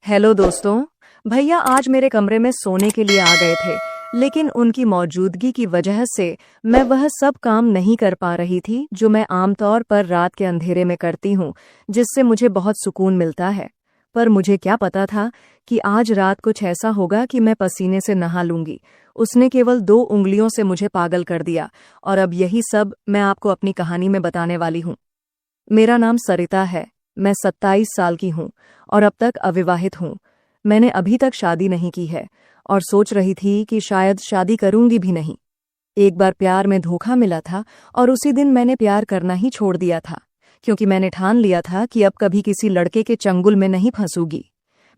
Hello दोस्तों। भैया आज मेरे कमरे में सोने के लिए आ गए थे, लेकिन उनकी मौजूदगी की वजह से मैं वह सब काम नहीं कर पा रही थी जो मैं आमतौर पर रात के अंधेरे में करती हूँ, जिससे मुझे बहुत सुकून मिलता है। पर मुझे क्या पता था कि आज रात कुछ ऐसा होगा कि मैं पसीने से नहा लूंगी। उसने केवल 2 उंगलियों से मुझे पागल कर दिया, और अब यही सब मैं आपको अपनी कहानी में बताने वाली हूँ। मेरा नाम सरिता है। मैं 27 साल की हूँ और अब तक अविवाहित हूँ। मैंने अभी तक शादी नहीं की है और सोच रही थी कि शायद शादी करूंगी भी नहीं। एक बार प्यार में धोखा मिला था और उसी दिन मैंने प्यार करना ही छोड़ दिया था, क्योंकि मैंने ठान लिया था कि अब कभी किसी लड़के के चंगुल में नहीं फंसूगी।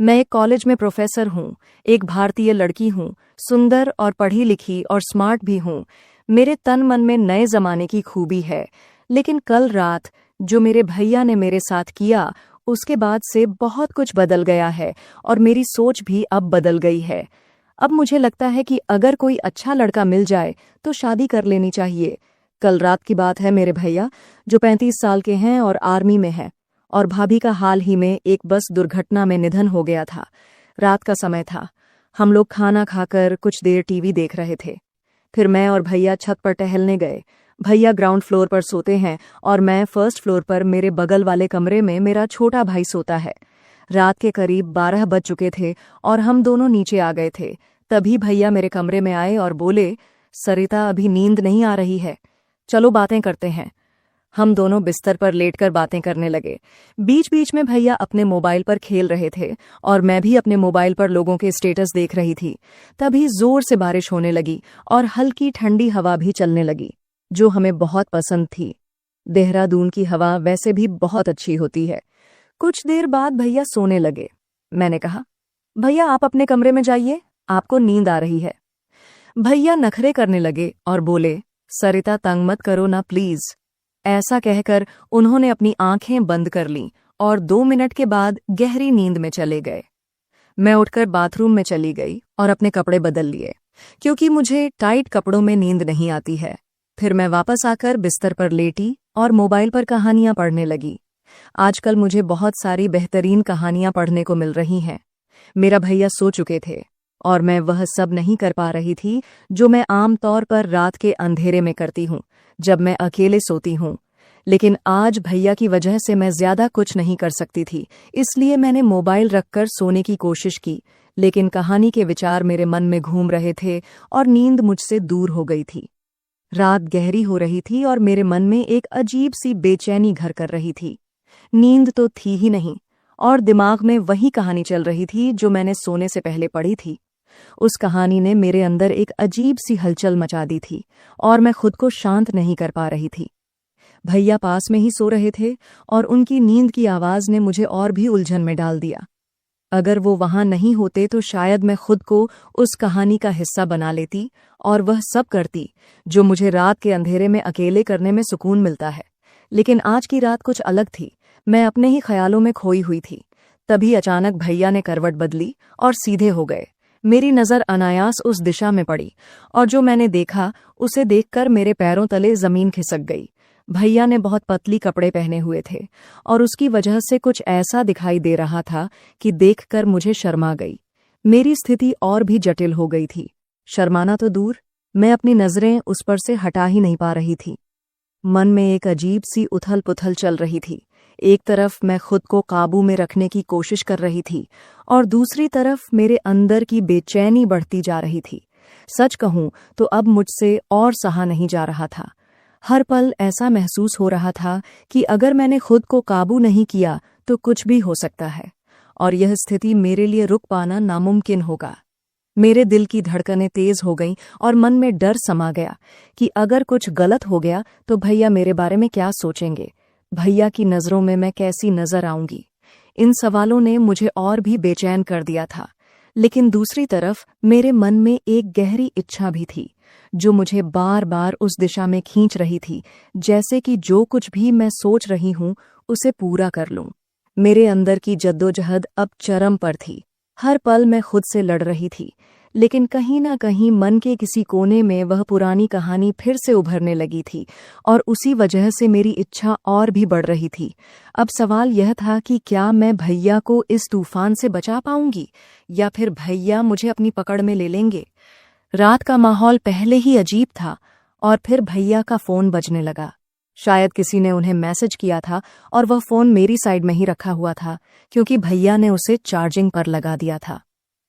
मैं एक कॉलेज में प्रोफेसर हूँ, एक भारतीय लड़की हूँ, सुंदर और पढ़ी लिखी और स्मार्ट भी हूँ। मेरे तन मन में नए जमाने की खूबी है। लेकिन कल रात जो मेरे भैया ने मेरे साथ किया, उसके बाद से बहुत कुछ बदल गया है और मेरी सोच भी अब बदल गई है। अब मुझे लगता है कि अगर कोई अच्छा लड़का मिल जाए तो शादी कर लेनी चाहिए। कल रात की बात है। मेरे भैया जो 35 साल के हैं और आर्मी में हैं, और भाभी का हाल ही में एक बस दुर्घटना में निधन हो गया था। रात का समय था। हम लोग खाना खाकर कुछ देर टीवी देख रहे थे। फिर मैं और भैया छत पर टहलने गए। भैया ग्राउंड फ्लोर पर सोते हैं और मैं फर्स्ट फ्लोर पर मेरे बगल वाले कमरे में मेरा छोटा भाई सोता है। रात के करीब 12 बज चुके थे और हम दोनों नीचे आ गए थे। तभी भैया मेरे कमरे में आए और बोले, सरिता अभी नींद नहीं आ रही है, चलो बातें करते हैं। हम दोनों बिस्तर पर लेटकर बातें करने लगे। बीच बीच में भैया अपने मोबाइल पर खेल रहे थे और मैं भी अपने मोबाइल पर लोगों के स्टेटस देख रही थी। तभी जोर से बारिश होने लगी और हल्की ठंडी हवा भी चलने लगी, जो हमें बहुत पसंद थी। देहरादून की हवा वैसे भी बहुत अच्छी होती है। कुछ देर बाद भैया सोने लगे। मैंने कहा, भैया आप अपने कमरे में जाइए, आपको नींद आ रही है। भैया नखरे करने लगे और बोले, सरिता तंग मत करो ना प्लीज। ऐसा कहकर उन्होंने अपनी आंखें बंद कर लीं और 2 मिनट के बाद गहरी नींद में चले गए। मैं उठकर बाथरूम में चली गई और अपने कपड़े बदल लिए, क्योंकि मुझे टाइट कपड़ों में नींद नहीं आती है। फिर मैं वापस आकर बिस्तर पर लेटी और मोबाइल पर कहानियां पढ़ने लगी। आजकल मुझे बहुत सारी बेहतरीन कहानियां पढ़ने को मिल रही हैं। मेरा भैया सो चुके थे और मैं वह सब नहीं कर पा रही थी जो मैं आम तौर पर रात के अंधेरे में करती हूँ, जब मैं अकेले सोती हूँ। लेकिन आज भैया की वजह से मैं ज्यादा कुछ नहीं कर सकती थी, इसलिए मैंने मोबाइल रखकर सोने की कोशिश की। लेकिन कहानी के विचार मेरे मन में घूम रहे थे और नींद मुझसे दूर हो गई थी। रात गहरी हो रही थी और मेरे मन में एक अजीब सी बेचैनी घर कर रही थी। नींद तो थी ही नहीं और दिमाग में वही कहानी चल रही थी जो मैंने सोने से पहले पढ़ी थी। उस कहानी ने मेरे अंदर एक अजीब सी हलचल मचा दी थी और मैं खुद को शांत नहीं कर पा रही थी। भैया पास में ही सो रहे थे और उनकी नींद की आवाज ने मुझे और भी उलझन में डाल दिया। अगर वो वहां नहीं होते तो शायद मैं खुद को उस कहानी का हिस्सा बना लेती और वह सब करती जो मुझे रात के अंधेरे में अकेले करने में सुकून मिलता है। लेकिन आज की रात कुछ अलग थी। मैं अपने ही ख्यालों में खोई हुई थी। तभी अचानक भैया ने करवट बदली और सीधे हो गए। मेरी नज़र अनायास उस दिशा में पड़ी और जो मैंने देखा उसे देखकर मेरे पैरों तले जमीन खिसक गई। भैया ने बहुत पतली कपड़े पहने हुए थे और उसकी वजह से कुछ ऐसा दिखाई दे रहा था कि देखकर मुझे शर्मा गई। मेरी स्थिति और भी जटिल हो गई थी। शर्माना तो दूर, मैं अपनी नजरें उस पर से हटा ही नहीं पा रही थी। मन में एक अजीब सी उथल पुथल चल रही थी। एक तरफ मैं खुद को काबू में रखने की कोशिश कर रही थी और दूसरी तरफ मेरे अंदर की बेचैनी बढ़ती जा रही थी। सच कहूं तो अब मुझसे और सहा नहीं जा रहा था। हर पल ऐसा महसूस हो रहा था कि अगर मैंने खुद को काबू नहीं किया तो कुछ भी हो सकता है और यह स्थिति मेरे लिए रुक पाना नामुमकिन होगा। मेरे दिल की धड़कनें तेज हो गईं और मन में डर समा गया कि अगर कुछ गलत हो गया तो भैया मेरे बारे में क्या सोचेंगे, भैया की नज़रों में मैं कैसी नजर आऊंगी। इन सवालों ने मुझे और भी बेचैन कर दिया था। लेकिन दूसरी तरफ मेरे मन में एक गहरी इच्छा भी थी जो मुझे बार बार उस दिशा में खींच रही थी, जैसे कि जो कुछ भी मैं सोच रही हूं उसे पूरा कर लूं। मेरे अंदर की जद्दोजहद अब चरम पर थी। हर पल मैं खुद से लड़ रही थी, लेकिन कहीं ना कहीं मन के किसी कोने में वह पुरानी कहानी फिर से उभरने लगी थी और उसी वजह से मेरी इच्छा और भी बढ़ रही थी। अब सवाल यह था कि क्या मैं भैया को इस तूफान से बचा पाऊंगी या फिर भैया मुझे अपनी पकड़ में ले लेंगे। रात का माहौल पहले ही अजीब था और फिर भैया का फोन बजने लगा। शायद किसी ने उन्हें मैसेज किया था और वह फोन मेरी साइड में ही रखा हुआ था क्योंकि भैया ने उसे चार्जिंग पर लगा दिया था।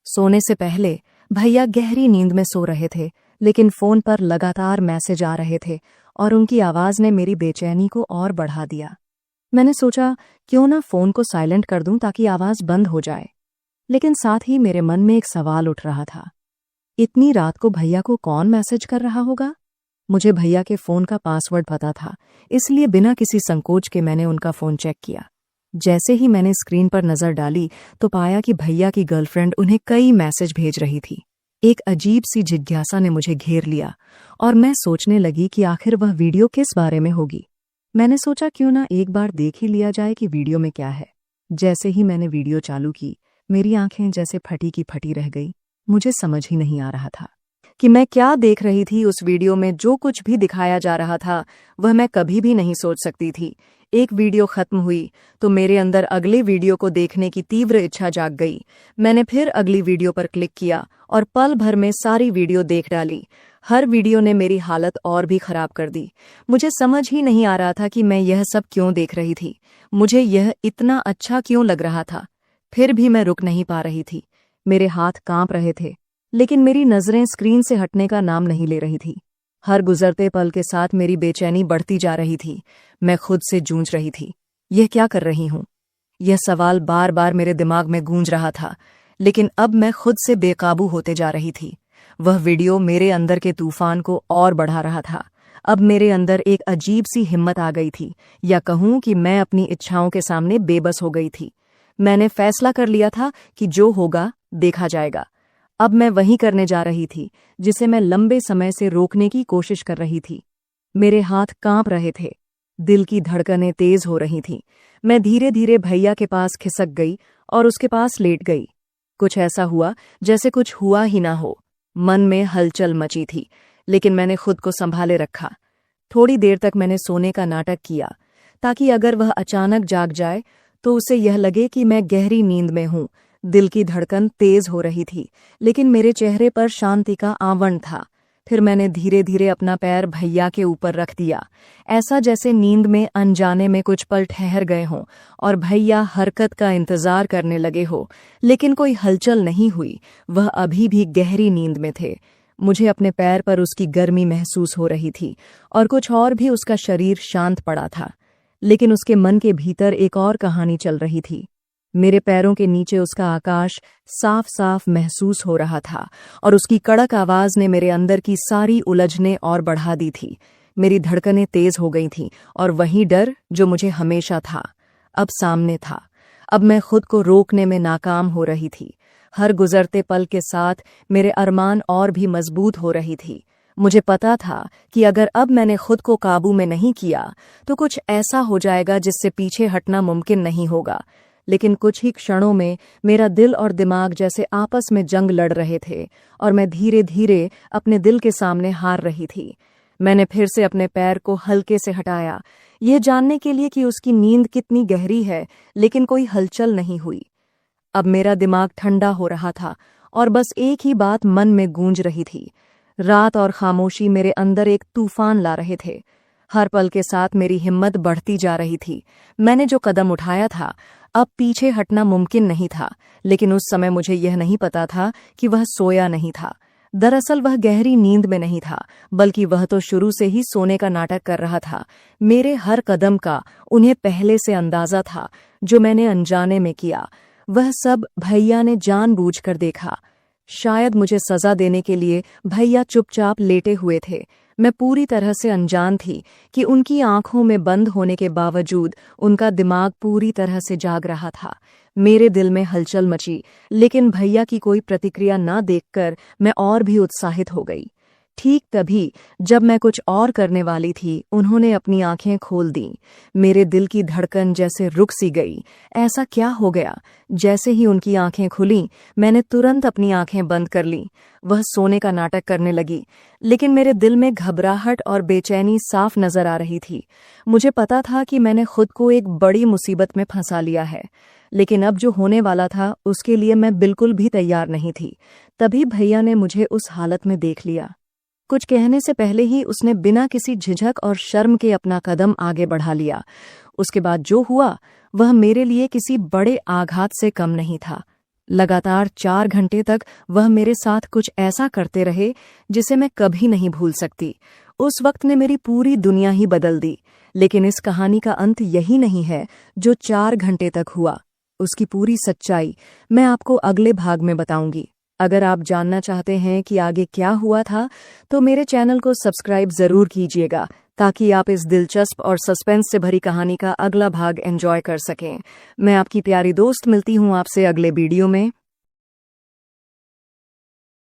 सोने से पहले भैया गहरी नींद में सो रहे थे, लेकिन फोन पर लगातार मैसेज आ रहे थे और उनकी आवाज ने मेरी बेचैनी को और बढ़ा दिया। मैंने सोचा क्यों ना फोन को साइलेंट कर दूं ताकि आवाज बंद हो जाए, लेकिन साथ ही मेरे मन में एक सवाल उठ रहा था, इतनी रात को भैया को कौन मैसेज कर रहा होगा। मुझे भैया के फोन का पासवर्ड पता था, इसलिए बिना किसी संकोच के मैंने उनका फोन चेक किया। जैसे ही मैंने स्क्रीन पर नजर डाली तो पाया कि भैया की गर्लफ्रेंड उन्हें कई मैसेज भेज रही थी। एक अजीब सी जिज्ञासा ने मुझे घेर लिया और मैं सोचने लगी कि आखिर वह वीडियो किस बारे में होगी। मैंने सोचा क्यों ना एक बार देख ही लिया जाए कि वीडियो में क्या है। जैसे ही मैंने वीडियो चालू की, मेरी आंखें जैसे फटी की फटी रह गई। मुझे समझ ही नहीं आ रहा था कि मैं क्या देख रही थी। उस वीडियो में जो कुछ भी दिखाया जा रहा था वह मैं कभी भी नहीं सोच सकती थी। एक वीडियो खत्म हुई तो मेरे अंदर अगले वीडियो को देखने की तीव्र इच्छा जाग गई। मैंने फिर अगली वीडियो पर क्लिक किया और पल भर में सारी वीडियो देख डाली। हर वीडियो ने मेरी हालत और भी खराब कर दी। मुझे समझ ही नहीं आ रहा था कि मैं यह सब क्यों देख रही थी, मुझे यह इतना अच्छा क्यों लग रहा था। फिर भी मैं रुक नहीं पा रही थी। मेरे हाथ कांप रहे थे, लेकिन मेरी नजरें स्क्रीन से हटने का नाम नहीं ले रही थी। हर गुजरते पल के साथ मेरी बेचैनी बढ़ती जा रही थी। मैं खुद से जूझ रही थी, यह क्या कर रही हूं? यह सवाल बार बार मेरे दिमाग में गूंज रहा था, लेकिन अब मैं खुद से बेकाबू होते जा रही थी। वह वीडियो मेरे अंदर के तूफान को और बढ़ा रहा था। अब मेरे अंदर एक अजीब सी हिम्मत आ गई थी, या कहूं कि मैं अपनी इच्छाओं के सामने बेबस हो गई थी। मैंने फैसला कर लिया था कि जो होगा देखा जाएगा। अब मैं वही करने जा रही थी जिसे मैं लंबे समय से रोकने की कोशिश कर रही थी। मेरे हाथ कांप रहे थे, दिल की धड़कनें तेज हो रही थीं। मैं धीरे धीरे भैया के पास खिसक गई और उसके पास लेट गई। कुछ ऐसा हुआ जैसे कुछ हुआ ही ना हो। मन में हलचल मची थी, लेकिन मैंने खुद को संभाले रखा। थोड़ी देर तक मैंने सोने का नाटक किया, ताकि अगर वह अचानक जाग जाए तो उसे यह लगे कि मैं गहरी नींद में हूं। दिल की धड़कन तेज हो रही थी, लेकिन मेरे चेहरे पर शांति का आवरण था। फिर मैंने धीरे धीरे अपना पैर भैया के ऊपर रख दिया, ऐसा जैसे नींद में अनजाने में कुछ पल ठहर गए हों और भैया हरकत का इंतजार करने लगे हो, लेकिन कोई हलचल नहीं हुई। वह अभी भी गहरी नींद में थे। मुझे अपने पैर पर उसकी गर्मी महसूस हो रही थी और कुछ और भी उसका शरीर शांत पड़ा था, लेकिन उसके मन के भीतर एक और कहानी चल रही थी। मेरे पैरों के नीचे उसका आकाश साफ साफ महसूस हो रहा था और उसकी कड़क आवाज ने मेरे अंदर की सारी उलझनें और बढ़ा दी थी। मेरी धड़कनें तेज हो गई थीं और वही डर जो मुझे हमेशा था अब सामने था। अब मैं खुद को रोकने में नाकाम हो रही थी। हर गुजरते पल के साथ मेरे अरमान और भी मजबूत हो रही थी। मुझे पता था कि अगर अब मैंने खुद को काबू में नहीं किया तो कुछ ऐसा हो जाएगा जिससे पीछे हटना मुमकिन नहीं होगा। लेकिन कुछ ही क्षणों में मेरा दिल और दिमाग जैसे आपस में जंग लड़ रहे थे और मैं धीरे धीरे अपने दिल के सामने हार रही थी। मैंने फिर से अपने पैर को हल्के से हटाया, यह जानने के लिए कि उसकी नींद कितनी गहरी है, लेकिन कोई हलचल नहीं हुई। अब मेरा दिमाग ठंडा हो रहा था और बस एक ही बात मन में गूंज रही थी। रात और खामोशी मेरे अंदर एक तूफान ला रहे थे। हर पल के साथ मेरी हिम्मत बढ़ती जा रही थी। मैंने जो कदम उठाया था, अब पीछे हटना मुमकिन नहीं था, लेकिन उस समय मुझे यह नहीं पता था कि वह सोया नहीं था। दरअसल वह गहरी नींद में नहीं था, बल्कि वह तो शुरू से ही सोने का नाटक कर रहा था। मेरे हर कदम का उन्हें पहले से अंदाजा था। जो मैंने अनजाने में किया, वह सब भैया ने जानबूझकर देखा। शायद मुझे सजा देने के लिए भैया चुपचाप लेटे हुए थे। मैं पूरी तरह से अनजान थी कि उनकी आंखों में बंद होने के बावजूद उनका दिमाग पूरी तरह से जाग रहा था। मेरे दिल में हलचल मची, लेकिन भैया की कोई प्रतिक्रिया न देखकर मैं और भी उत्साहित हो गई। ठीक तभी जब मैं कुछ और करने वाली थी, उन्होंने अपनी आंखें खोल दी। मेरे दिल की धड़कन जैसे रुक सी गई। ऐसा क्या हो गया? जैसे ही उनकी आंखें खुलीं, मैंने तुरंत अपनी आंखें बंद कर लीं। वह सोने का नाटक करने लगी, लेकिन मेरे दिल में घबराहट और बेचैनी साफ नजर आ रही थी। मुझे पता था कि मैंने खुद को एक बड़ी मुसीबत में फंसा लिया है, लेकिन अब जो होने वाला था उसके लिए मैं बिल्कुल भी तैयार नहीं थी। तभी भैया ने मुझे उस हालत में देख लिया। कुछ कहने से पहले ही उसने बिना किसी झिझक और शर्म के अपना कदम आगे बढ़ा लिया। उसके बाद जो हुआ वह मेरे लिए किसी बड़े आघात से कम नहीं था। लगातार 4 घंटे तक वह मेरे साथ कुछ ऐसा करते रहे जिसे मैं कभी नहीं भूल सकती। उस वक्त ने मेरी पूरी दुनिया ही बदल दी। लेकिन इस कहानी का अंत यही नहीं है जो 4 घंटे तक हुआ। उसकी पूरी सच्चाई मैं आपको अगले भाग में बताऊंगी। अगर आप जानना चाहते हैं कि आगे क्या हुआ था, तो मेरे चैनल को सब्सक्राइब जरूर कीजिएगा, ताकि आप इस दिलचस्प और सस्पेंस से भरी कहानी का अगला भाग एंजॉय कर सकें। मैं आपकी प्यारी दोस्त मिलती हूँ आपसे अगले वीडियो में।